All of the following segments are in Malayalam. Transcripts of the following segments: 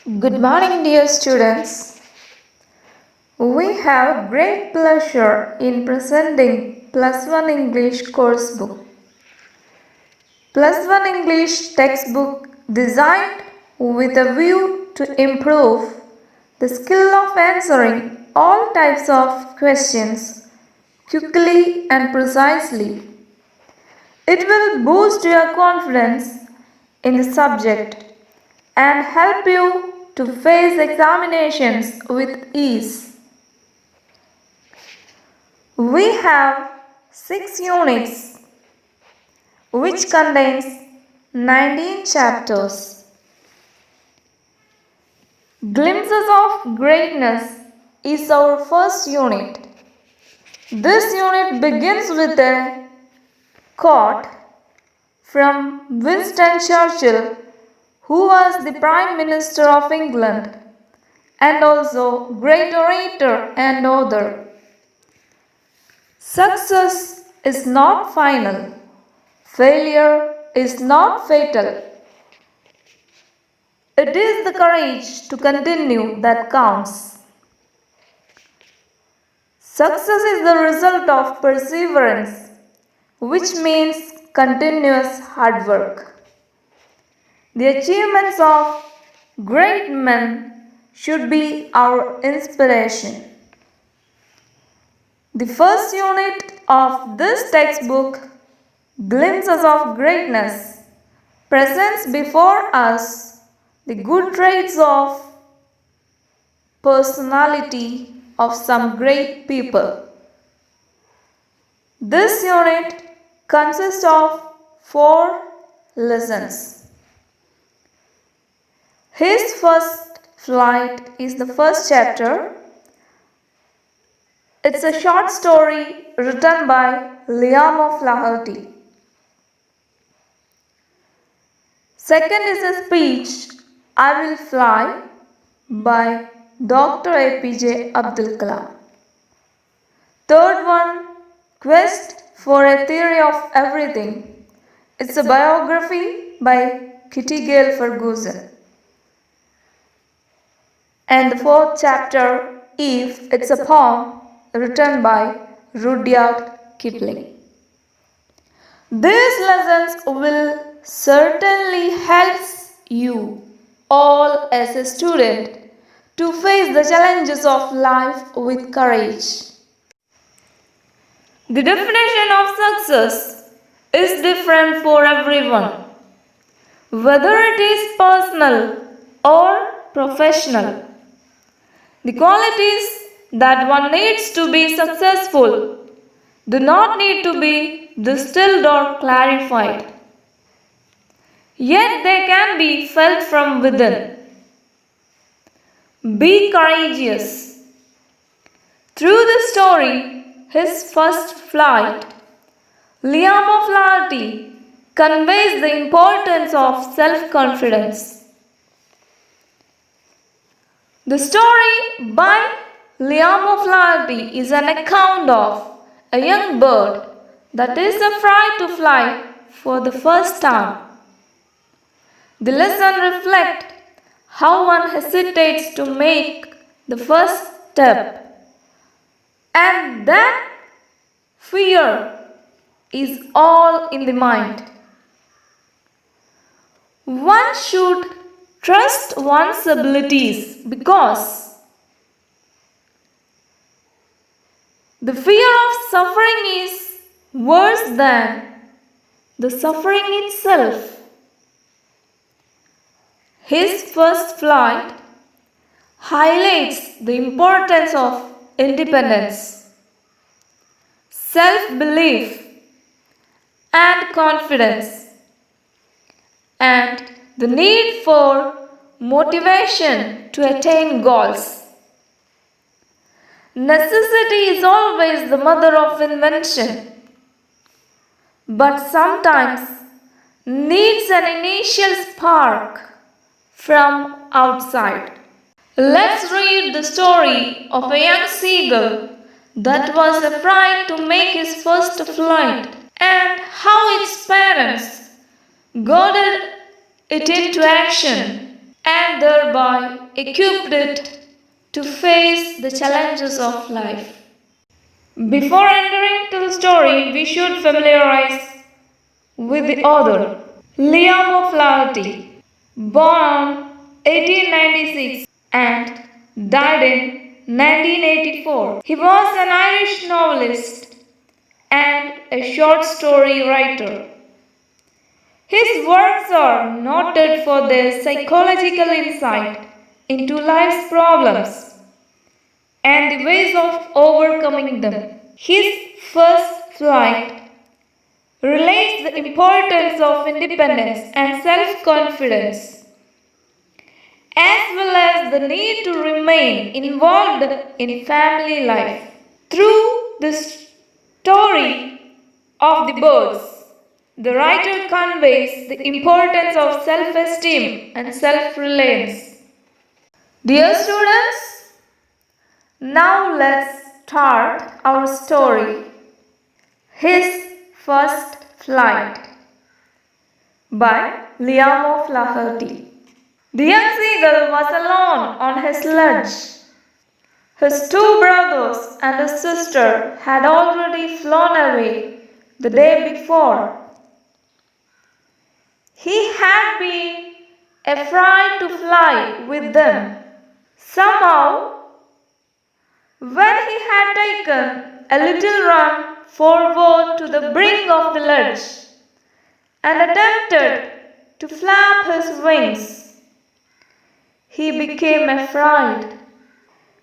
Good morning, dear students. We have great pleasure in presenting Plus One English course book. Plus One English textbook designed with a view to improve the skill of answering all types of questions quickly and precisely. It will boost your confidence in the subject and help you to face examinations with ease. We have 6 units which contains 19 chapters. Glimpses of Greatness is our first unit. This unit begins with a quote from Winston Churchill, who was the Prime Minister of England and also great orator and author. Success is not final. Failure is not fatal. It is the courage to continue that counts. Success is the result of perseverance, which means continuous hard work. The achievements of great men should be our inspiration. The first unit of this textbook, Glimpses of Greatness, presents before us the good traits of personality of some great people. This unit consists of 4 lessons. His first flight is the first chapter. It's a short story written by Liam of Flaherty. Second is a speech, I Will Fly, by Dr. APJ Abdul Kalam. Third one, Quest for a Theory of Everything. It's a biography by Kitty Gale Ferguson. And the fourth chapter, Eve, it's a poem written by Rudyard Kipling. These lessons will certainly help you all as a student to face the challenges of life with courage. The definition of success is different for everyone, whether it is personal or professional. The qualities that one needs to be successful do not need to be distilled or clarified. Yet they can be felt from within. Be courageous. Through the story, His First Flight, Liam of Flaherty conveys the importance of self-confidence. The story by Liam of Flaherty is an account of a young bird that is afraid to fly for the first time. The lesson reflects how one hesitates to make the first step, and that fear is all in the mind. One should trust one's abilities because the fear of suffering is worse than the suffering itself. His first flight highlights the importance of independence, self-belief, and confidence, and the need for motivation to attain goals. Necessity is always the mother of invention, but sometimes needs an initial spark from outside. Let's read the story of a young seagull that was afraid to make his first flight and how its parents goaded it into action and thereby equipped it to face the challenges of life. Before entering to the story, we should familiarize with the author, Liam O'Flaherty, born on 1896 and died in 1984. He was an Irish novelist and a short story writer. His works are noted for their psychological insight into life's problems and the ways of overcoming them. His first flight relates the importance of independence and self-confidence, as well as the need to remain involved in family life. Through the story of the birds, the writer conveys the importance of self-esteem and self-reliance. Dear students, now let's start our story, His First Flight, by Liam O'Flaherty. The young seagull was alone on his sledge. His two brothers and his sister had already flown away the day before. He had been afraid to fly with them. Somehow, when he had taken a little run forward to the brink of the ledge and attempted to flap his wings, he became afraid.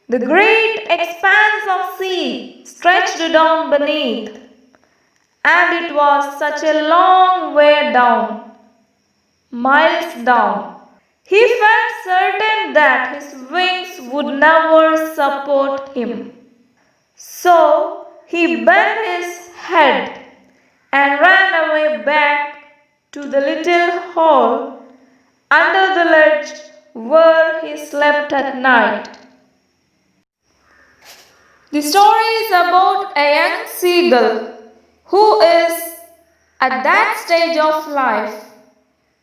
The great expanse of sea stretched down beneath, and it was such a long way down, miles down. He felt certain that his wings would never support him. So he bent his head and ran away back to the little hole under the ledge where he slept at night. The story is about a young seagull who is at that stage of life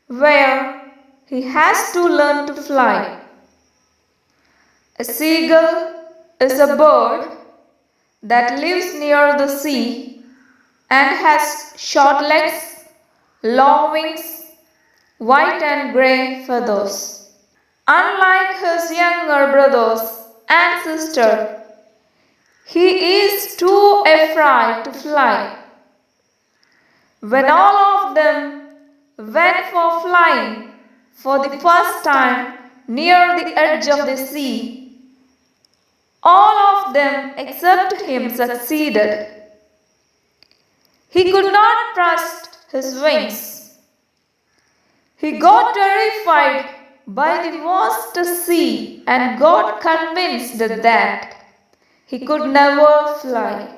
where he has to learn to fly. A seagull is a bird that lives near the sea and has short legs, long wings, white and grey feathers. Unlike his younger brothers and sister, he is too afraid to fly. When all of them went for flying for the first time near the edge of the sea, all of them except him succeeded. He could not trust his wings. He got terrified by the vast sea and got convinced that he could never fly.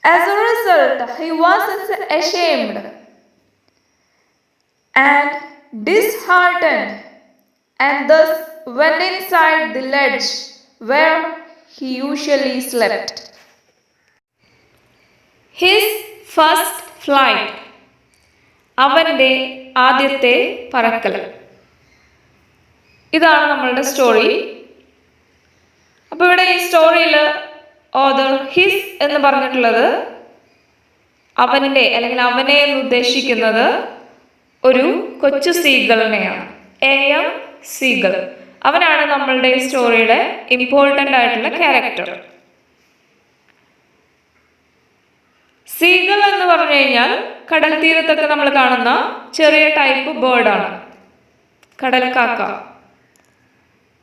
As a result, he was ashamed and disheartened, and thus went inside the ledge where he usually slept. His first flight. അവൻ്റെ ആദ്യത്തെ പറക്കൽ. ഇതാണ് നമ്മളുടെ സ്റ്റോറി. അപ്പോൾ ഇവിടെ ഈ സ്റ്റോറിയിൽ ഓതർ ഹിസ് എന്ന് പറഞ്ഞിട്ടുള്ളത് അവൻ്റെ അല്ലെങ്കിൽ അവനെ എന്ന് ഉദ്ദേശിക്കുന്നത് ഒരു കൊച്ചു സീഗളിനെയാണ്. M seagull. അവനാണ് നമ്മളുടെ ഈ സ്റ്റോറിയുടെ ഇമ്പോർട്ടൻ്റ് ആയിട്ടുള്ള ക്യാരക്ടർ. സീഗൾ എന്ന് പറഞ്ഞു കഴിഞ്ഞാൽ കടൽ തീരത്തൊക്കെ നമ്മൾ കാണുന്ന ചെറിയ ടൈപ്പ് ബേർഡാണ്, കടൽക്കാക്ക.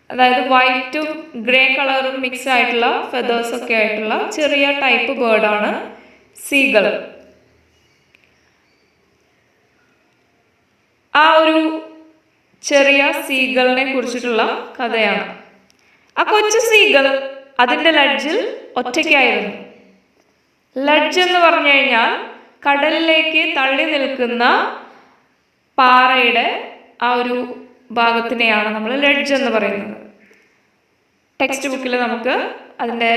അതായത് വൈറ്റും ഗ്രേ കളറും മിക്സ് ആയിട്ടുള്ള ഫെദേഴ്സ് ഒക്കെ ആയിട്ടുള്ള ചെറിയ ടൈപ്പ് ബേർഡാണ് സീഗൾ. ആ ഒരു ചെറിയ സീഗളിനെ കുറിച്ചിട്ടുള്ള കഥയാണ്. ആ കൊച്ചു സീഗൾ അതിൻ്റെ ലഡ്ജിൽ ഒറ്റയ്ക്കായിരുന്നു. ലഡ്ജ് എന്ന് പറഞ്ഞു കഴിഞ്ഞാൽ കടലിലേക്ക് തള്ളി നിൽക്കുന്ന പാറയുടെ ആ ഒരു ഭാഗത്തിനെയാണ് നമ്മൾ ലഡ്ജ് എന്ന് പറയുന്നത്. ടെക്സ്റ്റ് ബുക്കിൽ നമുക്ക് അതിൻ്റെ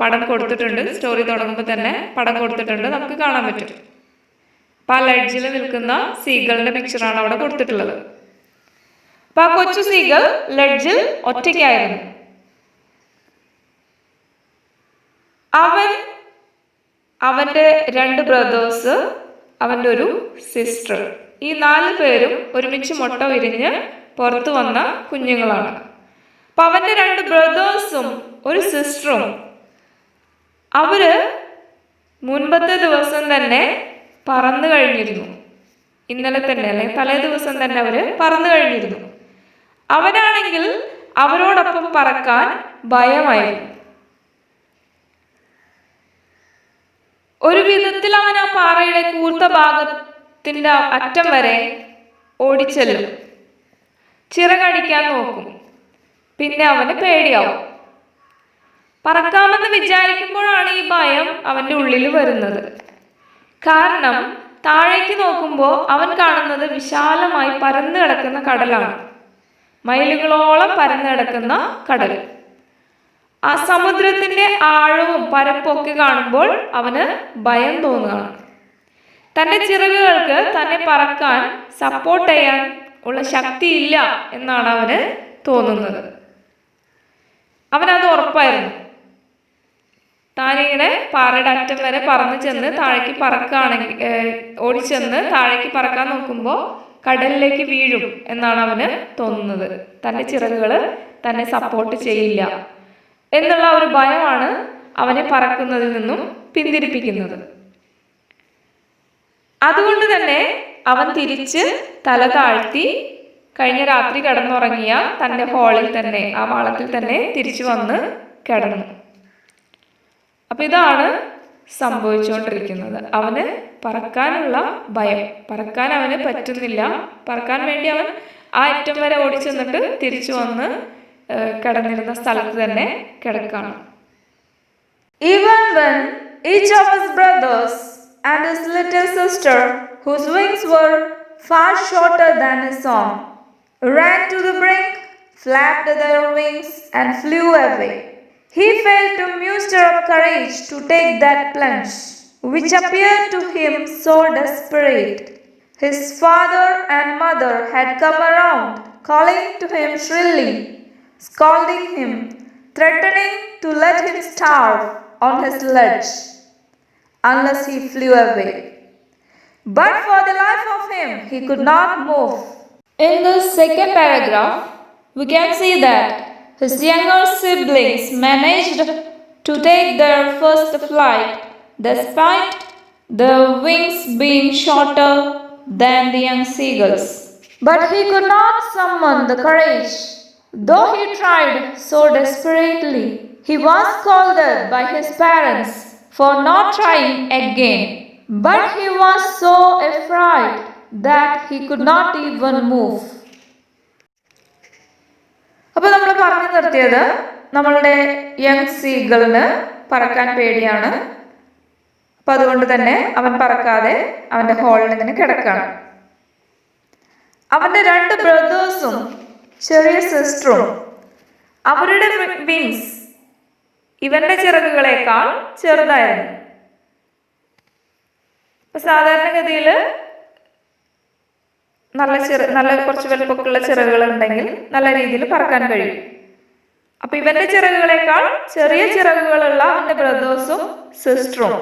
പടം കൊടുത്തിട്ടുണ്ട്. സ്റ്റോറി തുടങ്ങുമ്പോൾ തന്നെ പടം കൊടുത്തിട്ടുണ്ട്, നമുക്ക് കാണാൻ പറ്റും. അപ്പോൾ ആ ലഡ്ജിൽ നിൽക്കുന്ന സീഗളിൻ്റെ പിക്ചറാണ് അവിടെ കൊടുത്തിട്ടുള്ളത്. അപ്പൊ ആ കൊച്ചു സീഗൾ ലെഡ്ജിൽ ഒറ്റയ്ക്കായിരുന്നു. അവന്റെ 2 ബ്രദേഴ്സ്, അവന്റെ ഒരു സിസ്റ്റർ, ഈ 4 പേരും ഒരുമിച്ച് മുട്ട വിരിഞ്ഞ് പുറത്തു വന്ന കുഞ്ഞുങ്ങളാണ്. അപ്പൊ അവന്റെ 2 ബ്രദേഴ്സും ഒരു സിസ്റ്ററും അവര് മുൻപത്തെ ദിവസം തന്നെ പറന്നു കഴിഞ്ഞിരുന്നു. ഇന്നലെ തന്നെ അല്ലെങ്കിൽ തലേ ദിവസം തന്നെ അവര് പറന്നു കഴിഞ്ഞിരുന്നു. അവനാണെങ്കിൽ അവരോടൊപ്പം പറക്കാൻ ഭയമായിരുന്നു. ഒരു വിധത്തിൽ അവൻ ആ പാറയുടെ കൂർത്ത ഭാഗത്തിന്റെ അറ്റം വരെ ഓടിച്ചെല്ലും, ചിറകടിക്കാൻ നോക്കും. പിന്നെ അവന് പേടിയാവും. പറക്കാമെന്ന് വിചാരിക്കുമ്പോഴാണ് ഈ ഭയം അവന്റെ ഉള്ളിൽ വരുന്നത്. കാരണം താഴേക്ക് നോക്കുമ്പോൾ അവൻ കാണുന്നത് വിശാലമായി പരന്നു കിടക്കുന്ന കടലാണ്. മൈലുകളോളം പരന്നു കിടക്കുന്ന കടൽ. ആ സമുദ്രത്തിന്റെ ആഴവും പരപ്പൊക്കെ കാണുമ്പോൾ അവന് ഭയം തോന്നുകയാണ്. തന്റെ ചിറകുകൾക്ക് തന്നെ പറക്കാൻ സപ്പോർട്ട് ചെയ്യാൻ ഉള്ള ശക്തിയില്ല എന്നാണ് അവന് തോന്നുന്നത്. അവനത് ഉറപ്പായിരുന്നു. താനിങ്ങനെ പാറയുടെ അറ്റം വരെ പറന്നു ചെന്ന് താഴേക്ക് പറക്കുകയാണെങ്കിൽ, ഓടിച്ചെന്ന് താഴേക്ക് പറക്കാൻ നോക്കുമ്പോൾ കടലിലേക്ക് വീഴും എന്നാണ് അവന് തോന്നുന്നത്. തന്റെ ചിറകുകൾ തന്നെ സപ്പോർട്ട് ചെയ്യില്ല എന്നുള്ള ഒരു ഭയമാണ് അവനെ പറക്കുന്നതിൽ നിന്നും പിന്തിരിപ്പിക്കുന്നത്. അതുകൊണ്ട് തന്നെ അവൻ തിരിച്ച് തല താഴ്ത്തി കഴിഞ്ഞ രാത്രി കിടന്നുറങ്ങിയ തന്റെ ഹാളിൽ തന്നെ, ആ മാളത്തിൽ തന്നെ തിരിച്ചു വന്ന് കിടന്നു. അപ്പൊ ഇതാണ് സംഭവിച്ചുകൊണ്ടിരിക്കുന്നത്. അവന് പറക്കാനുള്ള ഭയം, പറക്കാൻ അവന് പറ്റുന്നില്ല. പറക്കാൻ വേണ്ടി അവൻ ആ അറ്റം വരെ ഓടിച്ചെന്നിട്ട് തിരിച്ചു വന്ന് കിടന്നിരുന്ന സ്ഥലത്ത് തന്നെ കിടക്കാണ്. Even when each of his brothers and his little sister, whose wings were far shorter than his own, ran to the brink, flapped their wings and flew away, he failed to muster up courage to take that plunge, which appeared to him so desperate. His father and mother had come around, calling to him shrilly, scolding him, threatening to let him starve on his ledge unless he flew away. But for the life of him, he could not move. In this second paragraph, we can see that his younger siblings managed to take their first flight despite their wings being shorter than the young seagulls. But he could not summon the courage. Though he tried so desperately, he was scolded by his parents for not trying again. But he was so afraid that he could not even move. അപ്പോൾ നമ്മൾ പറഞ്ഞു നിർത്തിയത്, നമ്മളുടെ യങ് സീഗളിന് പറക്കാൻ പേടിയാണ്. അപ്പം അതുകൊണ്ട് തന്നെ അവൻ പറക്കാതെ അവൻ്റെ ഹോളിൽ ഇങ്ങനെ കിടക്കാണ്. അവൻ്റെ 2 ബ്രദേഴ്സും ചെറിയ സിസ്റ്ററും അവരുടെ വിങ്സ് ഇവന്റെ ചിറകുകളേക്കാൾ ചെറുതായിരുന്നു. ഇപ്പൊ സാധാരണഗതിയിൽ നല്ല കുറച്ച് വലുപ്പമുള്ള ചിറകുകൾ ഉണ്ടെങ്കിൽ നല്ല രീതിയിൽ പറക്കാൻ കഴിയും. അപ്പൊ ഇവന്റെ ചിറകുകളേക്കാൾ ചെറിയ ചിറകുകളുള്ള അവന്റെ ബ്രദേഴ്സും സിസ്റ്ററും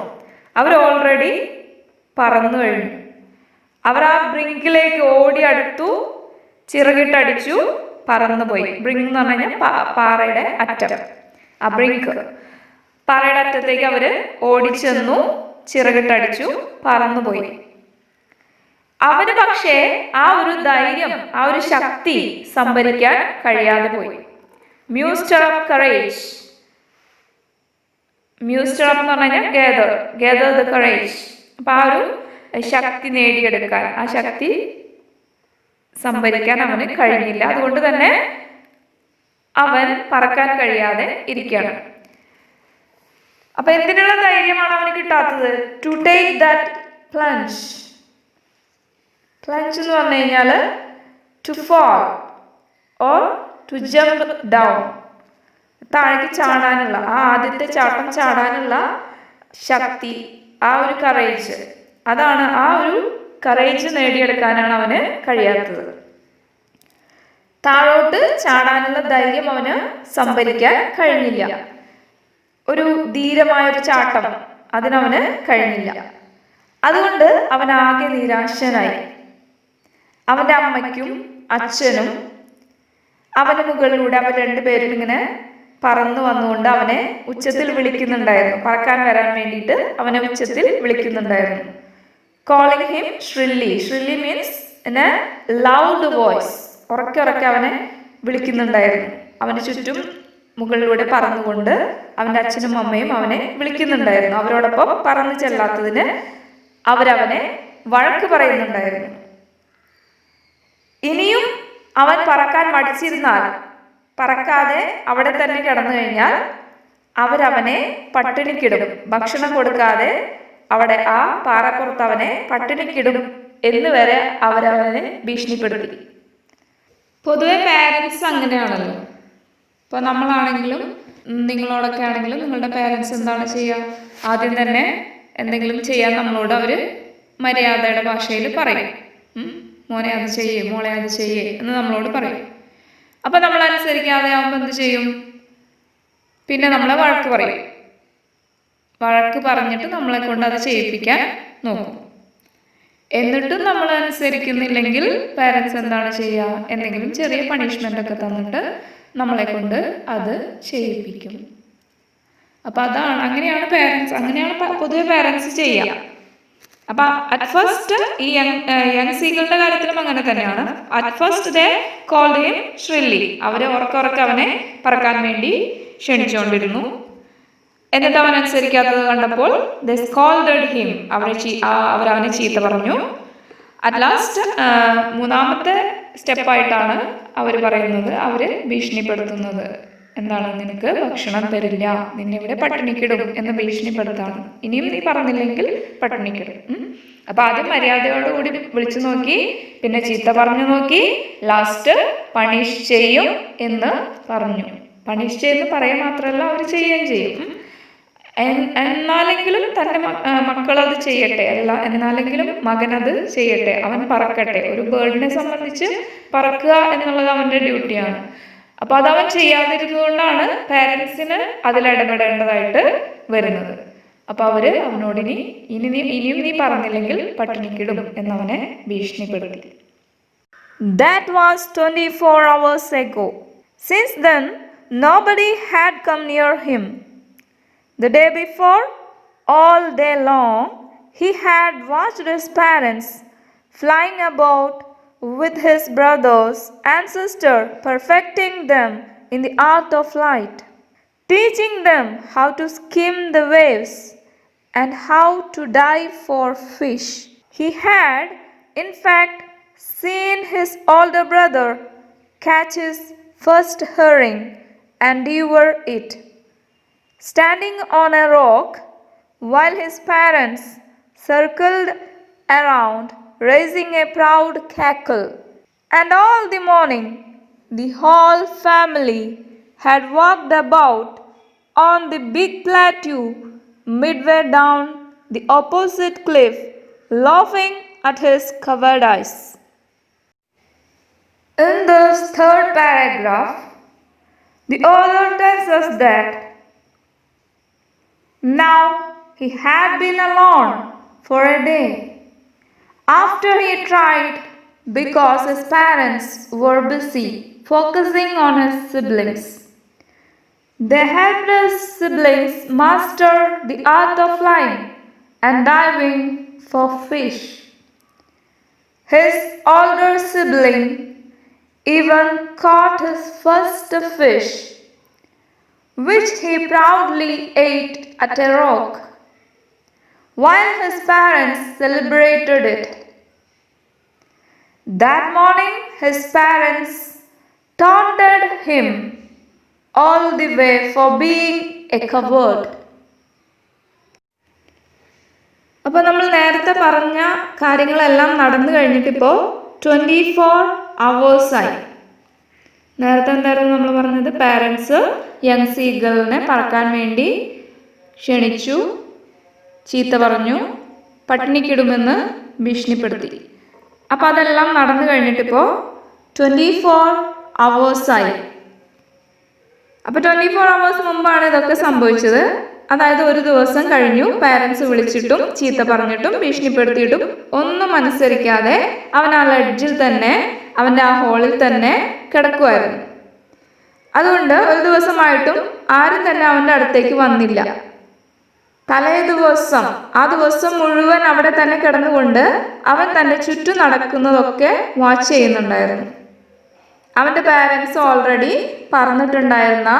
അവർ ഓൾറെഡി പറന്നു കഴിഞ്ഞു. അവർ ആ ബ്രിങ്കിലേക്ക് ഓടി അടുത്തു, ചിറകിട്ടടിച്ചു, പറന്നുപോയി. ബ്രിങ്ക് എന്ന് പറഞ്ഞു കഴിഞ്ഞാൽ പാറയുടെ അറ്റം, ആ ബ്രിങ്ക്, പാറയുടെ അറ്റത്തേക്ക് അവര് ഓടിച്ചെന്നു, ചിറകിട്ടടിച്ചു, പറന്നുപോയി. അവന് പക്ഷേ ആ ഒരു ധൈര്യം, ആ ഒരു ശക്തി സംഭരിക്കാൻ കഴിയാതെ പോയി. മ്യൂസ്റ്റർ ഓഫ് കറേജ്, മ്യൂസ്റ്റർ ഓഫ് എന്ന് പറഞ്ഞു കഴിഞ്ഞാൽ ഗേദർ ദ കറേജ്. അപ്പൊ ആ ഒരു ശക്തി നേടിയെടുക്കാൻ, ആ ശക്തി സംഭരിക്കാൻ അവന് കഴിഞ്ഞില്ല. അതുകൊണ്ട് തന്നെ അവൻ പറക്കാൻ കഴിയാതെ ഇരിക്കുകയാണ്. അപ്പൊ എന്തിനുള്ള ധൈര്യമാണ് അവന് കിട്ടാത്തത്? To take that plunge. Plunge എന്ന് പറഞ്ഞു കഴിഞ്ഞാൽ to fall or to jump down, താഴേക്ക് ചാടാനുള്ള, ആ ആദ്യത്തെ ചാട്ടം ചാടാനുള്ള ശക്തി, ആ ഒരു കറേജ്, അതാണ്, ആ ഒരു കറേജ് നേടിയെടുക്കാനാണ് അവന് കഴിയാത്തത്. താഴോട്ട് ചാടാനുള്ള ധൈര്യം അവന് സംഭരിക്കാൻ കഴിഞ്ഞില്ല. ഒരു ധീരമായൊരു ചാട്ടം അതിനവന് കഴിഞ്ഞില്ല. അതുകൊണ്ട് അവൻ ആകെ നിരാശനായി. അവന്റെ അമ്മയ്ക്കും അച്ഛനും അവന് മുകളിലൂടെ അവർ രണ്ടുപേരും ഇങ്ങനെ പറന്നു വന്നുകൊണ്ട് അവനെ ഉച്ചത്തിൽ വിളിക്കുന്നുണ്ടായിരുന്നു. പറക്കാൻ വരാൻ വേണ്ടിയിട്ട് അവനെ ഉച്ചത്തിൽ വിളിക്കുന്നുണ്ടായിരുന്നു. Calling him shrilly. Shrilly means in a loud voice. ഉറക്കെ അവനെ വിളിക്കുന്നുണ്ടായിരുന്നു. അവന് ചുറ്റും മുകളിലൂടെ പറന്നുകൊണ്ട് അവന്റെ അച്ഛനും അമ്മയും അവനെ വിളിക്കുന്നുണ്ടായിരുന്നു. അവരോടൊപ്പം പറന്നു ചെല്ലാത്തതിന് അവരവനെ വഴക്ക് പറയുന്നുണ്ടായിരുന്നു. ഇനിയും അവൻ പറക്കാൻ മടിച്ചിരുന്നാൽ, പറക്കാതെ അവിടെ തന്നെ കിടന്നു കഴിഞ്ഞാൽ അവരവനെ പട്ടിണിക്കിടും. ഭക്ഷണം കൊടുക്കാതെ അവിടെ ആ പാറപ്പുറത്ത് അവനെ പട്ടിണിക്കിടും എന്ന് വരെ അവരവനെ ഭീഷണിപ്പെടുത്തി. പൊതുവെ പാരൻസ് അങ്ങനെയാണല്ലോ. ഇപ്പൊ നമ്മളാണെങ്കിലും നിങ്ങളോടൊക്കെ ആണെങ്കിലും നിങ്ങളുടെ പാരൻസ് എന്താണ് ചെയ്യുക? ആദ്യം തന്നെ എന്തെങ്കിലും ചെയ്യാൻ നമ്മളോട് അവര് മര്യാദയുടെ ഭാഷയിൽ പറയും. മോനെ അത് ചെയ്യേ, മോളെ അത് ചെയ്യേ എന്ന് നമ്മളോട് പറയും. അപ്പൊ നമ്മൾ അനുസരിക്കാതെ ആവുമ്പോൾ എന്ത് ചെയ്യും? പിന്നെ നമ്മളെ വഴക്ക് പറയും. വഴക്ക് പറഞ്ഞിട്ട് നമ്മളെ കൊണ്ട് അത് ചെയ്യിപ്പിക്കാൻ നോക്കും. എന്നിട്ടും നമ്മൾ അനുസരിക്കുന്നില്ലെങ്കിൽ പാരൻസ് എന്താണ് ചെയ്യുക? എന്തെങ്കിലും ചെറിയ പണിഷ്മെന്റ് ഒക്കെ തന്നിട്ട് നമ്മളെ കൊണ്ട് അത് ചെയ്യിപ്പിക്കും. അപ്പൊ അതാണ്, അങ്ങനെയാണ് പാരൻസ്, അങ്ങനെയാണ് പൊതുവെ പാരൻസ് ചെയ്യുക. അപ്പൊ അറ്റ് ഫസ്റ്റ് ഈ യങ് സീകളുടെ കാര്യത്തിലും അങ്ങനെ തന്നെയാണ്. At first they called him shrilly. അവരെ ഉറക്കെ അവനെ പറക്കാൻ വേണ്ടി ക്ഷണിച്ചുകൊണ്ടിരുന്നു. എന്നിട്ട് അവൻ അനുസരിക്കാത്തത് കണ്ടപ്പോൾ they scolded him. അവരവനെ ചീത്ത പറഞ്ഞു. അറ്റ് ലാസ്റ്റ് മൂന്നാമത്തെ സ്റ്റെപ്പായിട്ടാണ് അവർ പറയുന്നത്, അവര് ഭീഷണിപ്പെടുത്തുന്നത്. എന്താണ്? നിനക്ക് ഭക്ഷണം തരില്ല, നിന്നെ ഇവിടെ പട്ടിണിക്കിടും എന്ന് ഭീഷണിപ്പെടുത്താണ്. ഇനിയും നീ പറഞ്ഞില്ലെങ്കിൽ പട്ടിണിക്കിടും. അപ്പൊ ആദ്യം മര്യാദയോടുകൂടി വിളിച്ചു നോക്കി, പിന്നെ ചീത്ത പറഞ്ഞു നോക്കി, ലാസ്റ്റ് പണിഷ് ചെയ്യും എന്ന് പറഞ്ഞു. പണിഷ് ചെയ്യുന്ന പറയാൻ മാത്രമല്ല, അവർ ചെയ്യുകയും ചെയ്യും. എന്നാലെങ്കിലും തൻ്റെ മക്കളത് ചെയ്യട്ടെ, അല്ല എന്നാലെങ്കിലും മകനത് ചെയ്യട്ടെ, അവൻ പറക്കട്ടെ. ഒരു ബേർഡിനെ സംബന്ധിച്ച് പറക്കുക എന്നുള്ളത് അവന്റെ ഡ്യൂട്ടിയാണ്. അപ്പൊ അതവൻ ചെയ്യാതിരുന്നുകൊണ്ടാണ് പാരൻസിന് അതിലിടപെടേണ്ടതായിട്ട് വരുന്നത്. അപ്പൊ അവര് അവനോട് ഇനിയും നീ പറഞ്ഞില്ലെങ്കിൽ പട്ടിണിക്കിടും എന്നവനെ ഭീഷണിപ്പെടുത്തി. That was 24 hours ago. Since then, nobody had come near him. The day before, all day long, he had watched his parents flying about with his brothers and sister, perfecting them in the art of flight, teaching them how to skim the waves and how to dive for fish. He had, in fact, seen his older brother catch his first herring and devour it, standing on a rock, while his parents circled around, raising a proud cackle. And all the morning, the whole family had walked about on the big plateau midway down the opposite cliff, laughing at his cowardice. In this third paragraph, the author tells us that now he had been alone for a day. After he tried, because his parents were busy focusing on his siblings. They helped his siblings master the art of flying and diving for fish. His older sibling even caught his first fish, which he proudly ate at a rock, while his parents celebrated it. That morning, his parents taunted him all the way for being a coward. അപ്പോൾ നമ്മൾ നേരത്തെ പറഞ്ഞ കാര്യങ്ങളെല്ലാം നടന്നു കഴിഞ്ഞിട്ടിപ്പോൾ 24 hours-ആയി. നേരത്തെ എന്തായിരുന്നു നമ്മൾ പറഞ്ഞത്? പാരൻസ് യങ് സീഗിളിനെ പറക്കാൻ വേണ്ടി ക്ഷണിച്ചു, ചീത്ത പറഞ്ഞു, പട്ടിണിക്കിടുമെന്ന് ഭീഷണിപ്പെടുത്തി. അപ്പം അതെല്ലാം നടന്നു കഴിഞ്ഞിട്ടിപ്പോൾ 24 അവേഴ്സായി. അപ്പോൾ 24 hours മുമ്പാണ് ഇതൊക്കെ സംഭവിച്ചത്. അതായത് ഒരു ദിവസം കഴിഞ്ഞു, പാരൻസ് വിളിച്ചിട്ടും ചീത്ത പറഞ്ഞിട്ടും ഭീഷണിപ്പെടുത്തിയിട്ടും ഒന്നും അനുസരിക്കാതെ അവൻ ആ ലഡ്ജിൽ തന്നെ, അവൻ്റെ ആ ഹോളിൽ തന്നെ കിടക്കുമായിരുന്നു. അതുകൊണ്ട് ഒരു ദിവസമായിട്ടും ആരും തന്നെ അവൻ്റെ അടുത്തേക്ക് വന്നില്ല. തലേ ദിവസം, ആ ദിവസം മുഴുവൻ അവിടെ തന്നെ കിടന്നുകൊണ്ട് അവൻ തൻ്റെ ചുറ്റും നടക്കുന്നതൊക്കെ വാച്ച് ചെയ്യുന്നുണ്ടായിരുന്നു. അവൻ്റെ പാരൻസ് ഓൾറെഡി പറഞ്ഞിട്ടുണ്ടായിരുന്ന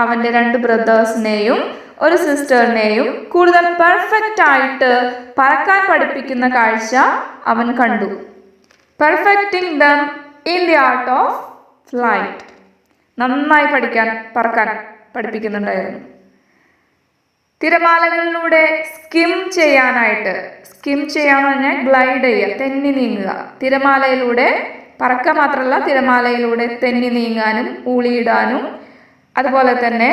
അവൻ്റെ 2 ബ്രദേഴ്സിനെയും ഒരു സിസ്റ്ററിനെയും കൂടുതൽ പെർഫെക്റ്റ് ആയിട്ട് പറക്കാൻ പഠിപ്പിക്കുന്ന കാഴ്ച അവൻ കണ്ടു. Perfecting them in the art of flight. നന്നായി പറക്കാൻ പഠിപ്പിക്കുന്നുണ്ടായിരുന്നു. തിരമാലകളിലൂടെ സ്കിം ചെയ്യാന്ന് പറഞ്ഞാൽ ഗ്ലൈഡ് ചെയ്യുക, തെന്നി നീങ്ങുക. തിരമാലയിലൂടെ പറക്കുക മാത്രമല്ല, തിരമാലയിലൂടെ തെന്നി നീങ്ങാനും ഊളിയിടാനും, അതുപോലെ തന്നെ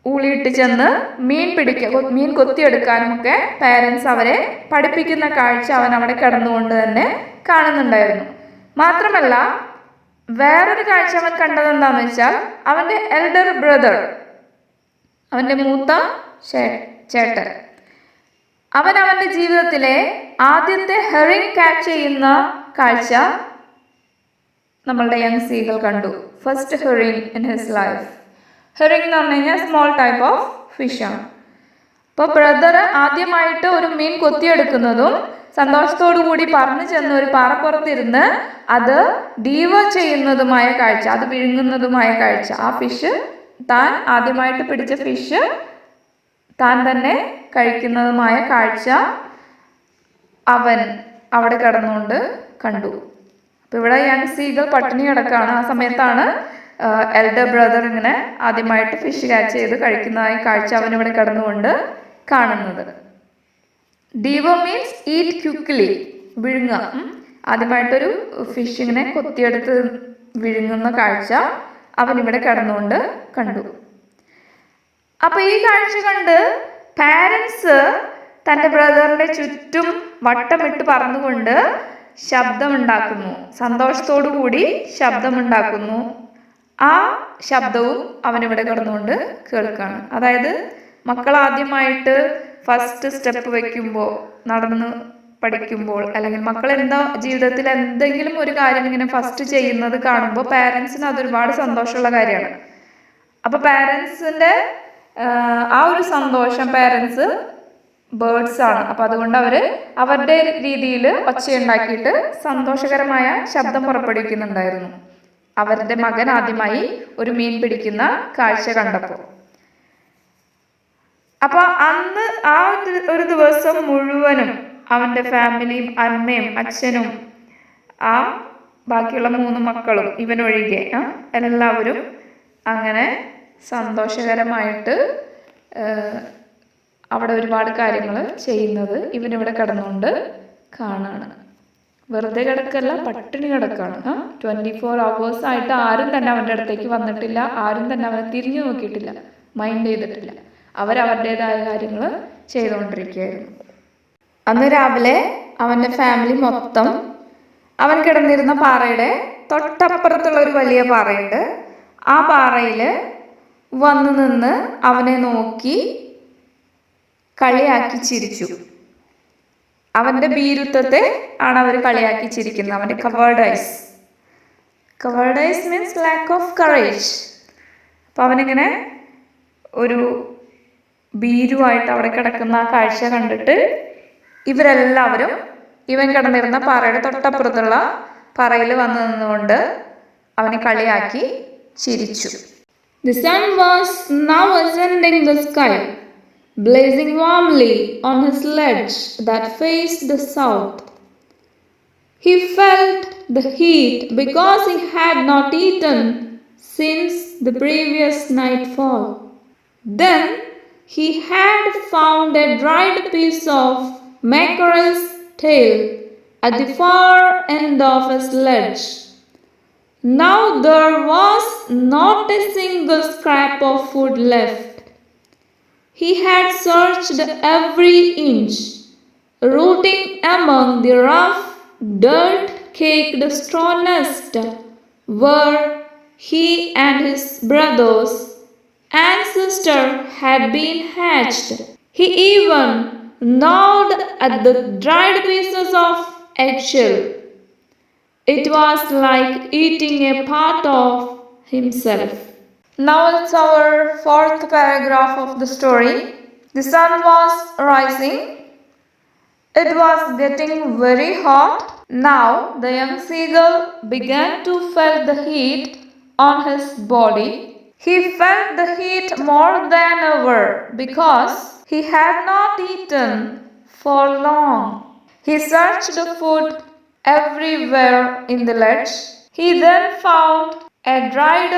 ഊളിയിട്ട് ചെന്ന് മീൻ കൊത്തിയെടുക്കാനും ഒക്കെ പാരൻസ് അവരെ പഠിപ്പിക്കുന്ന കാഴ്ച അവൻ അവിടെ കിടന്നുകൊണ്ട് തന്നെ കാണുന്നുണ്ടായിരുന്നു. മാത്രമല്ല വേറൊരു കാഴ്ച അവൻ കണ്ടത് എന്താണെന്ന് വെച്ചാൽ, അവൻ്റെ എൽഡർ ബ്രദർ, അവൻ്റെ മൂത്ത ചേട്ടൻ, അവൻ്റെ ജീവിതത്തിലെ ആദ്യത്തെ ഹെറിംഗ് ക്യാച്ച് ചെയ്യുന്ന കാഴ്ച നമ്മളുടെ യങ് സീകൾ കണ്ടു. First herring in his life. Herring എന്ന് പറഞ്ഞു കഴിഞ്ഞാൽ സ്മോൾ ടൈപ്പ് ഓഫ് ഫിഷാണ്. അപ്പോൾ ബ്രദർ ആദ്യമായിട്ട് ഒരു മീൻ കൊത്തിയെടുക്കുന്നതും സന്തോഷത്തോടു കൂടി പറന്നു ചെന്ന് ഒരു പാറപ്പുറത്തിരുന്ന് അത് ഡീവർ ചെയ്യുന്നതുമായ കാഴ്ച, അത് വിഴുങ്ങുന്നതുമായ കാഴ്ച, ആ ഫിഷ് താൻ ആദ്യമായിട്ട് പിടിച്ച ഫിഷ് താൻ തന്നെ കഴിക്കുന്നതുമായ കാഴ്ച അവൻ അവിടെ കിടന്നുകൊണ്ട് കണ്ടു. അപ്പം ഇവിടെ യങ് സീകൾ പട്ടിണി കിടക്കാണ്. ആ സമയത്താണ് എൽഡർ ബ്രദർ ഇങ്ങനെ ആദ്യമായിട്ട് ഫിഷ് ക്യാച്ച് ചെയ്ത് കഴിക്കുന്നതായ കാഴ്ച അവനിവിടെ കിടന്നുകൊണ്ട് കാണുന്നത്. ഡീവോ മീൻസ് ഈറ്റ് ക്വിക്ക്ലി, വിഴുങ്ങുക. ആദ്യമായിട്ടൊരു ഫിഷ് ഇങ്ങനെ കൊത്തിയെടുത്ത് വിഴുങ്ങുന്ന കാഴ്ച അവനിവിടെ കിടന്നുകൊണ്ട് കണ്ടു. അപ്പൊ ഈ കാഴ്ച കണ്ട് പാരൻസ് തൻ്റെ ബ്രദറിന്റെ ചുറ്റും വട്ടമിട്ട് പറന്നുകൊണ്ട് ശബ്ദമുണ്ടാക്കുന്നു, സന്തോഷത്തോടു കൂടി ശബ്ദമുണ്ടാക്കുന്നു. ആ ശബ്ദവും അവനിവിടെ കിടന്നുകൊണ്ട് കേൾക്കാണ്. അതായത് മക്കൾ ആദ്യമായിട്ട് ഫസ്റ്റ് സ്റ്റെപ്പ് വെക്കുമ്പോൾ, നടന്ന് പഠിക്കുമ്പോൾ, അല്ലെങ്കിൽ മക്കൾ എന്താ ജീവിതത്തിൽ എന്തെങ്കിലും ഒരു കാര്യം ഇങ്ങനെ ഫസ്റ്റ് ചെയ്യുന്നത് കാണുമ്പോൾ പാരൻസിന് അതൊരുപാട് സന്തോഷമുള്ള കാര്യമാണ്. അപ്പൊ പാരൻസിന്റെ ആ ഒരു സന്തോഷം, പാരൻസ് ബേർഡ്സ് ആണ്. അപ്പൊ അതുകൊണ്ട് അവരുടെ രീതിയിൽ ഒച്ചയുണ്ടാക്കിയിട്ട് സന്തോഷകരമായ ശബ്ദം പുറപ്പെടുവിക്കുന്നുണ്ടായിരുന്നു അവരുടെ മകൻ ആദ്യമായി ഒരു മീൻ പിടിക്കുന്ന കാഴ്ച കണ്ടപ്പോൾ. അപ്പൊ അന്ന് ആ ഒരു ദിവസം മുഴുവനും അവന്റെ ഫാമിലിയും അമ്മയും അച്ഛനും ആ ബാക്കിയുള്ള 3 മക്കളും ഇവനൊഴികെ എല്ലാവരും അങ്ങനെ സന്തോഷകരമായിട്ട് അവിടെ ഒരുപാട് കാര്യങ്ങൾ ചെയ്യുന്നത് ഇവനിവിടെ കിടന്നുകൊണ്ട് കാണാണ്. വെറുതെ കിടക്കല്ല, പട്ടിണി കിടക്കാണ്. 24 hours ആയിട്ട് ആരും തന്നെ അവൻ്റെ അടുത്തേക്ക് വന്നിട്ടില്ല, ആരും തന്നെ അവനെ തിരിഞ്ഞു നോക്കിയിട്ടില്ല, മൈൻഡ് ചെയ്തിട്ടില്ല. അവരവരുടേതായ കാര്യങ്ങൾ ചെയ്തുകൊണ്ടിരിക്കുകയായിരുന്നു. അന്ന് രാവിലെ അവൻ്റെ ഫാമിലി മൊത്തം അവൻ കിടന്നിരുന്ന പാറയുടെ തൊട്ടപ്പുറത്തുള്ള ഒരു വലിയ പാറയുണ്ട്. ആ പാറയിൽ വന്നു നിന്ന് അവനെ നോക്കി കളിയാക്കി ചിരിച്ചു. അവൻ്റെ ഭീരുത്വത്തെ ആണ് അവർ കളിയാക്കി ചിരിക്കുന്നത്. അവൻ്റെ കവേർഡൈസ് മീൻസ് ലാക്ക് ഓഫ് കറേജ്. അപ്പം അവനിങ്ങനെ ഒരു ഭീരുവായിട്ട് അവിടെ കിടക്കുന്ന ആ കാഴ്ച കണ്ടിട്ട് ഇവരെല്ലാവരും ഇവൻ കിടന്നിരുന്ന പാറയുടെ തൊട്ടപ്പുറത്തുള്ള പാറയിൽ വന്നു നിന്നുകൊണ്ട് അവനെ കളിയാക്കി ചിരിച്ചു. The sun was now ascending the sky, blazing warmly on his ledge that faced the south. He felt the heat because he had not eaten since the previous nightfall. Then he had found a dried piece of mackerel's tail at the far end of his ledge. Now there was not a single scrap of food left. He had searched every inch, rooting among the rough, dirt-caked straw nest where he and his brothers and sister had been hatched. He even gnawed at the dried pieces of eggshell. It was like eating a part of himself. Now it's our fourth paragraph of the story. The sun was rising. It was getting very hot. Now the young seagull began to feel the heat on his body. He felt the heat more than ever because he had not eaten for long. He searched food everywhere in the ledge. He then found a dried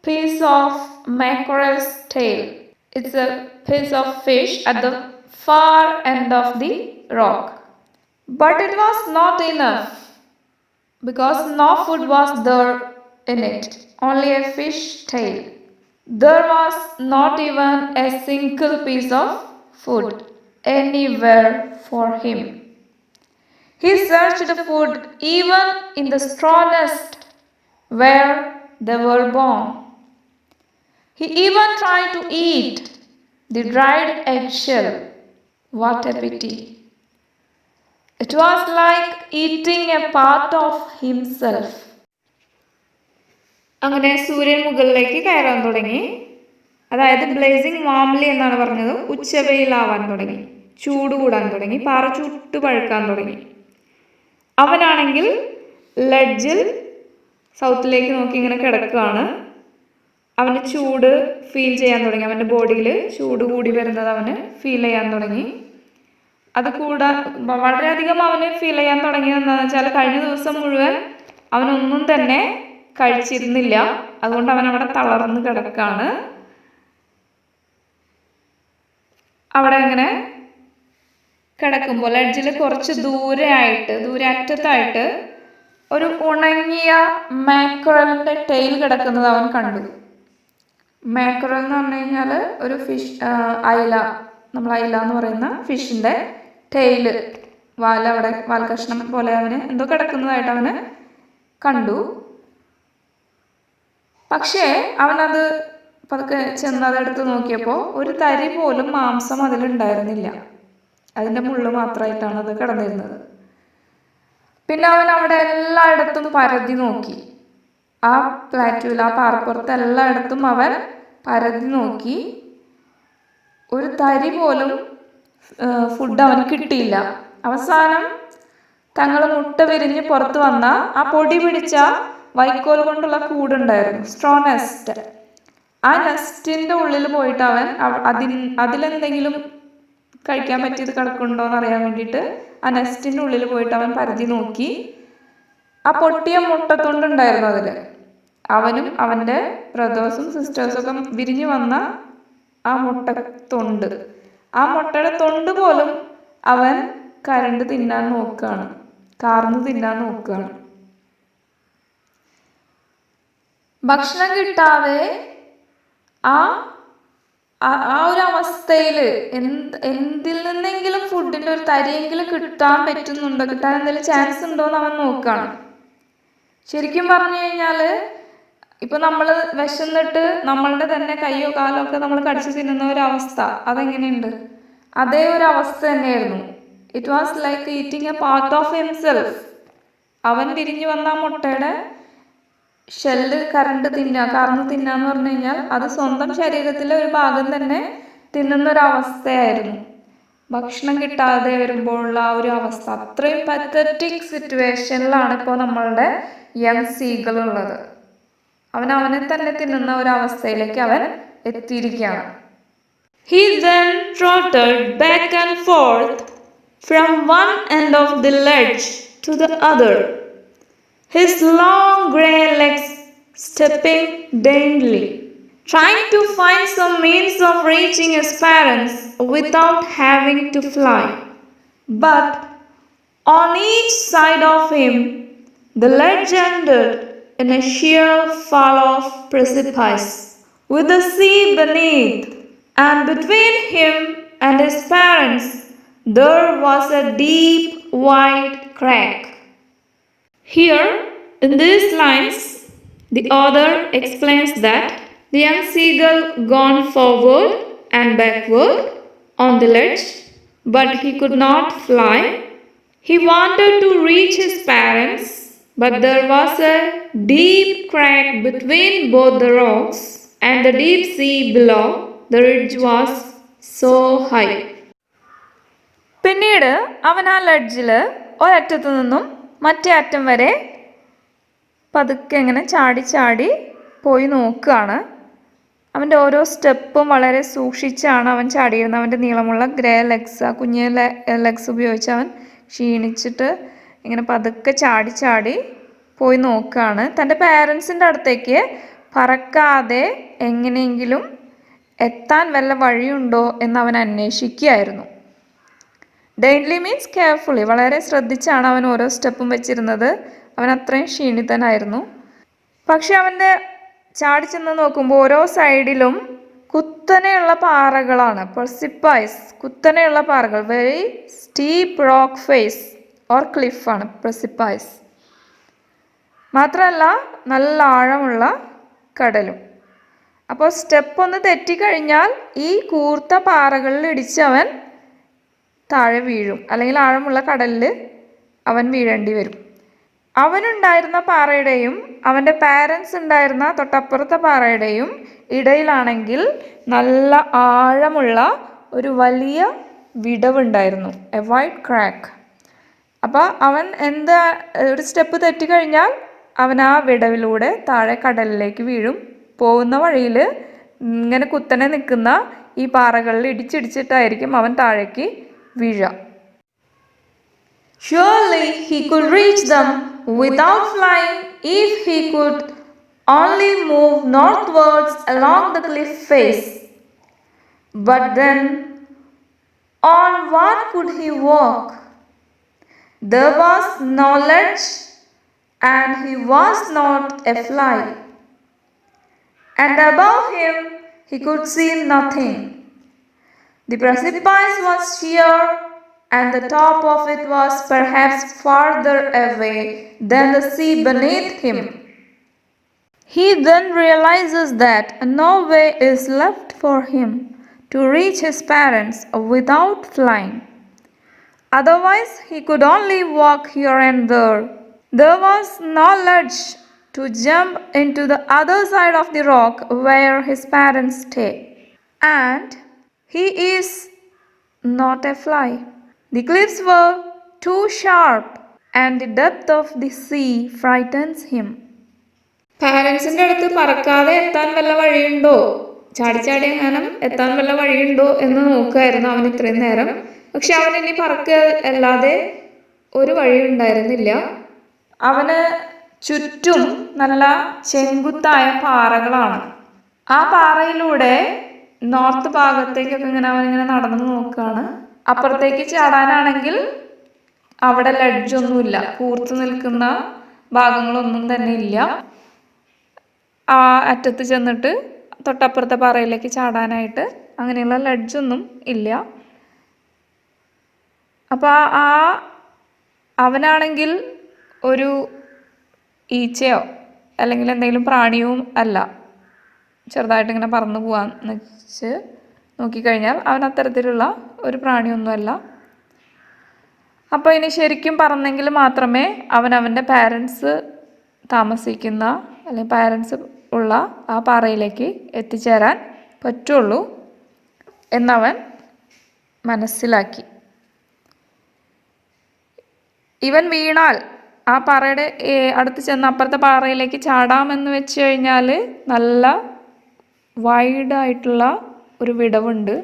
piece of mackerel's tail. It's a piece of fish at the far end of the rock. But it was not enough because no food was there in it, only a fish tail. There was not even a single piece of food anywhere for him. He searched food even in the straw nest where they were born. He even tried to eat the dried eggshell. What a pity! It was like eating a part of himself. അങ്ങനെ സൂര്യൻ മുകളിലേക്ക് കയറാൻ തുടങ്ങി. അതായത് ബ്ലേസിംഗ് വാംലി എന്നാണ് പറഞ്ഞത്. ഉച്ചവെയിലാവാൻ തുടങ്ങി, ചൂട് കൂടാൻ തുടങ്ങി, പാറ ചുട്ടു പഴുക്കാൻ തുടങ്ങി. അവനാണെങ്കിൽ ലെഡ്ജിൽ സൗത്തിലേക്ക് നോക്കി ഇങ്ങനെ കിടക്കുകയാണ്. അവന് ചൂട് ഫീൽ ചെയ്യാൻ തുടങ്ങി. അവൻ്റെ ബോഡിയിൽ ചൂട് കൂടി വരുന്നത് അവന് ഫീൽ ചെയ്യാൻ തുടങ്ങി. അത് വളരെയധികം അവന് ഫീൽ ചെയ്യാൻ തുടങ്ങിയത് എന്താണെന്ന് വെച്ചാൽ കഴിഞ്ഞ ദിവസം മുഴുവൻ അവനൊന്നും തന്നെ കഴിച്ചിരുന്നില്ല. അതുകൊണ്ട് അവൻ അവിടെ തളർന്ന് കിടക്കാണ്. അവിടെ അങ്ങനെ കിടക്കുമ്പോൾ ലെഡ്ജിൽ കുറച്ച് ദൂരെ അറ്റത്തായിട്ട് ഒരു ഉണങ്ങിയ മാക്രലിൻ്റെ ടെയിൽ കിടക്കുന്നത് അവൻ കണ്ടു. മാക്രൽ എന്ന് പറഞ്ഞു കഴിഞ്ഞാൽ ഒരു ഫിഷ്, അയില, നമ്മൾ അയില എന്ന് പറയുന്ന ഫിഷിൻ്റെ ടെയില്, വാൽ കഷ്ണം പോലെ അവന് എന്തോ കിടക്കുന്നതായിട്ട് അവന് കണ്ടു. പക്ഷേ അവനത് പതുക്കെ ചെന്ന് അതെടുത്ത് നോക്കിയപ്പോൾ ഒരു തരി പോലും മാംസം അതിലുണ്ടായിരുന്നില്ല. അതിൻ്റെ മുള്ളു മാത്രമായിട്ടാണ് അത് കിടന്നിരുന്നത്. പിന്നെ അവൻ അവിടെ എല്ലായിടത്തും പരതി നോക്കി. ആ പ്ലാറ്റ്യൂവിൽ, ആ പാറപ്പുറത്ത് എല്ലായിടത്തും അവൻ പരതി നോക്കി. ഒരു തരി പോലും ഫുഡ് അവന് കിട്ടിയില്ല. അവസാനം തങ്ങൾ മുട്ട വിരിഞ്ഞ് പുറത്ത് വന്ന ആ പൊടി പിടിച്ച വൈക്കോൽ കൊണ്ടുള്ള കൂടുണ്ടായിരുന്നു, സ്ട്രോ നെസ്റ്റ്. ആ നെസ്റ്റിൻ്റെ ഉള്ളിൽ പോയിട്ട് അവൻ അതിലെന്തെങ്കിലും കഴിക്കാൻ പറ്റിയത് കിടക്കുന്നുണ്ടോ എന്ന് അറിയാൻ വേണ്ടിയിട്ട് ആ നെസ്റ്റിൻ്റെ ഉള്ളിൽ പോയിട്ട് അവൻ പരതി നോക്കി. ആ പൊട്ടിയ മുട്ടത്തൊണ്ടുണ്ടായിരുന്നു അതിൽ. അവനും അവൻ്റെ ബ്രദേഴ്സും സിസ്റ്റേഴ്സും ഒക്കെ വിരിഞ്ഞു വന്ന ആ മുട്ടത്തൊണ്ട്, ആ മുട്ടയുടെ തൊണ്ട് പോലും അവൻ കരണ്ട് തിന്നാൻ നോക്കുകയാണ്, കാർന്ന് തിന്നാൻ നോക്കുകയാണ്. ഭക്ഷണം കിട്ടാതെ ആ ഒരു അവസ്ഥയിൽ എന്തിൽ നിന്നെങ്കിലും ഫുഡിൻ്റെ ഒരു തരിയെങ്കിലും കിട്ടാൻ പറ്റുന്നുണ്ടോ, കിട്ടാൻ എന്തെങ്കിലും ചാൻസ് ഉണ്ടോ എന്ന് അവൻ നോക്കുകയാണ്. ശരിക്കും പറഞ്ഞു കഴിഞ്ഞാൽ ഇപ്പം നമ്മൾ വിശന്നിട്ട് നമ്മളുടെ തന്നെ കയ്യോ കാലോ ഒക്കെ നമ്മൾ കടിച്ചു തിന്നുന്ന ഒരവസ്ഥ, അതെങ്ങനെയുണ്ട്? അതേ ഒരു അവസ്ഥ തന്നെയായിരുന്നു. It was like eating A part of himself. അവൻ തിരിഞ്ഞു വന്ന ആ മുട്ടയുടെ ഷെല്ല് കാർന്ന് തിന്നുക എന്ന് പറഞ്ഞു കഴിഞ്ഞാൽ അത് സ്വന്തം ശരീരത്തിലെ ഒരു ഭാഗം തന്നെ തിന്നുന്നൊരവസ്ഥയായിരുന്നു. ഭക്ഷണം കിട്ടാതെ വരുമ്പോഴുള്ള ആ ഒരു അവസ്ഥ, അത്രയും പത്തറ്റിക് സിറ്റുവേഷനിലാണ് ഇപ്പോൾ നമ്മളുടെ യങ് സീഗൾ ഉള്ളത്. അവനെ തന്നെ തിന്നുന്ന ഒരവസ്ഥയിലേക്ക് അവൻ എത്തിയിരിക്കുകയാണ്. He then trotted back and forth from one end of the ledge to the other, his long grey legs stepping daintily, trying to find some means of reaching his parents without having to fly. But on each side of him, the ledge ended in a sheer fall of precipice, with the sea beneath, and between him and his parents there was a deep wide crack. Here, in these lines, The author explains that the young seagull gone forward and backward on the ledge, but he could not fly. He wanted to reach his parents, but there was a deep crack between both the rocks and the deep sea below. The ridge was so high. പിന്നീട് അവൻ ആ ലെഡ്ജിൽ ഒരറ്റത്തു നിന്നും മറ്റേ അറ്റം വരെ പതുക്കെ ഇങ്ങനെ ചാടി ചാടി പോയി നോക്കുകയാണ്. അവൻ്റെ ഓരോ സ്റ്റെപ്പും വളരെ സൂക്ഷിച്ചാണ് അവൻ ചാടിയിരുന്നത്. അവൻ്റെ നീളമുള്ള ഗ്രേ ലെഗ്സ്, ആ കുഞ്ഞ് ലെഗ്സ് ഉപയോഗിച്ച് അവൻ ക്ഷീണിച്ചിട്ട് ഇങ്ങനെ പതുക്കെ ചാടി ചാടി പോയി നോക്കുകയാണ്. തൻ്റെ പാരൻസിൻ്റെ അടുത്തേക്ക് പറക്കാതെ എങ്ങനെയെങ്കിലും എത്താൻ വല്ല വഴിയുണ്ടോ എന്ന് അവൻ അന്വേഷിക്കുകയായിരുന്നു. ഡെയിൻലി മീൻസ് കെയർഫുള്ളി, വളരെ ശ്രദ്ധിച്ചാണ് അവൻ ഓരോ സ്റ്റെപ്പും വെച്ചിരുന്നത്. അവൻ അത്രയും ക്ഷീണിതനായിരുന്നു. പക്ഷെ അവൻ്റെ ചാടി ചെന്ന് നോക്കുമ്പോൾ ഓരോ സൈഡിലും കുത്തനെയുള്ള പാറകളാണ്, പ്രെസിപ്പൈസ്, കുത്തനെയുള്ള പാറകൾ, very steep rock face or ക്ലിഫാണ് പ്രെസിപ്പൈസ്. മാത്രമല്ല നല്ല ആഴമുള്ള കടലും. അപ്പോൾ സ്റ്റെപ്പ് ഒന്ന് തെറ്റിക്കഴിഞ്ഞാൽ ഈ കൂർത്ത പാറകളിൽ ഇടിച്ച് അവൻ താഴെ വീഴും, അല്ലെങ്കിൽ ആഴമുള്ള കടലിൽ അവൻ വീഴേണ്ടി വരും. അവനുണ്ടായിരുന്ന പാറയുടെയും അവൻ്റെ പാരൻസ് ഉണ്ടായിരുന്ന തൊട്ടപ്പുറത്തെ പാറയുടെയും ഇടയിലാണെങ്കിൽ നല്ല ആഴമുള്ള ഒരു വലിയ വിടവുണ്ടായിരുന്നു, എ വൈഡ് ക്രാക്ക്. അപ്പോൾ അവൻ ഒരു സ്റ്റെപ്പ് തെറ്റിക്കഴിഞ്ഞാൽ അവൻ ആ വിടവിലൂടെ താഴെ കടലിലേക്ക് വീഴും. പോകുന്ന വഴിയിൽ ഇങ്ങനെ കുത്തനെ നിൽക്കുന്ന ഈ പാറകളിൽ ഇടിച്ചിടിച്ചിട്ടായിരിക്കും അവൻ താഴേക്ക് വീഴുക. Surely he could reach them without flying if he could only move northwards along the cliff face. But then, on what could he walk? There was no ledge, and he was not a fly. And above him he could see nothing. The precipice was sheer, and the top of it was perhaps farther away than the sea beneath him. He then realizes that no way is left for him to reach his parents without flying. Otherwise, he could only walk here and there. There was no ledge to jump into the other side of the rock where his parents stay. And he is not a fly. The cliffs were too sharp, and the depth of the sea frightens him. പാരൻസിൻ്റെ അടുത്ത് പറക്കാതെ എത്താൻ വല്ല വഴിയുണ്ടോ, ചാടി എങ്ങാനും എത്താൻ വല്ല വഴിയുണ്ടോ എന്ന് നോക്കുമായിരുന്നു അവൻ ഇത്രയും നേരം. പക്ഷെ അവൻ ഇനി പറക്കുക അല്ലാതെ ഒരു വഴിയുണ്ടായിരുന്നില്ല. അവന് ചുറ്റും നല്ല ചെങ്കുത്തായ പാറകളാണ്. ആ പാറയിലൂടെ നോർത്ത് ഭാഗത്തേക്കൊക്കെ അവനിങ്ങനെ നടന്നു നോക്കുകയാണ്. അപ്പുറത്തേക്ക് ചാടാനാണെങ്കിൽ അവിടെ ലെഡ്ജൊന്നുമില്ല, കൂർത്ത് നിൽക്കുന്ന ഭാഗങ്ങളൊന്നും തന്നെ ഇല്ല. ആ അറ്റത്ത് ചെന്നിട്ട് തൊട്ടപ്പുറത്തെ പാറയിലേക്ക് ചാടാനായിട്ട് അങ്ങനെയുള്ള ലെഡ്ജൊന്നും ഇല്ല. അപ്പോൾ അവനാണെങ്കിൽ ഒരു ഈച്ചയോ അല്ലെങ്കിൽ എന്തെങ്കിലും പ്രാണിയും അല്ല, ചെറുതായിട്ട് ഇങ്ങനെ പറന്നു പോകാന്ന് വെച്ച് നോക്കിക്കഴിഞ്ഞാൽ അവൻ അത്തരത്തിലുള്ള ഒരു പ്രാണിയൊന്നുമല്ല. അപ്പോൾ ഇനി ശരിക്കും പറന്നെങ്കിൽ മാത്രമേ അവൻ്റെ പാരൻസ് താമസിക്കുന്ന അല്ലെങ്കിൽ പാരൻസ് ഉള്ള ആ പാറയിലേക്ക് എത്തിച്ചേരാൻ പറ്റുള്ളൂ എന്നവൻ മനസ്സിലാക്കി. ഇവൻ വീണാൽ ആ പാറയുടെ അടുത്ത് ചെന്ന് അപ്പുറത്തെ പാറയിലേക്ക് ചാടാമെന്ന് വെച്ച് കഴിഞ്ഞാൽ നല്ല വൈഡായിട്ടുള്ള ഒരു വിടവുണ്ട്.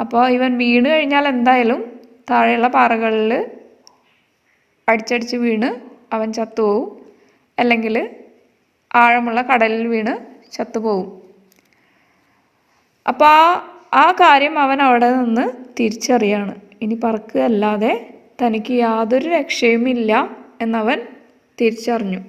അപ്പോൾ ഇവൻ വീണ് കഴിഞ്ഞാൽ എന്തായാലും താഴെയുള്ള പാറകളിൽ അടിച്ചടിച്ച് വീണ് അവൻ ചത്തുപോകും, അല്ലെങ്കിൽ ആഴമുള്ള കടലിൽ വീണ് ചത്തുപോകും. അപ്പോൾ ആ കാര്യം അവൻ അവിടെ നിന്ന് തിരിച്ചറിയാണ്. ഇനി പറക്കുകയല്ലാതെ തനിക്ക് യാതൊരു രക്ഷയുമില്ല എന്നവൻ തിരിച്ചറിഞ്ഞു.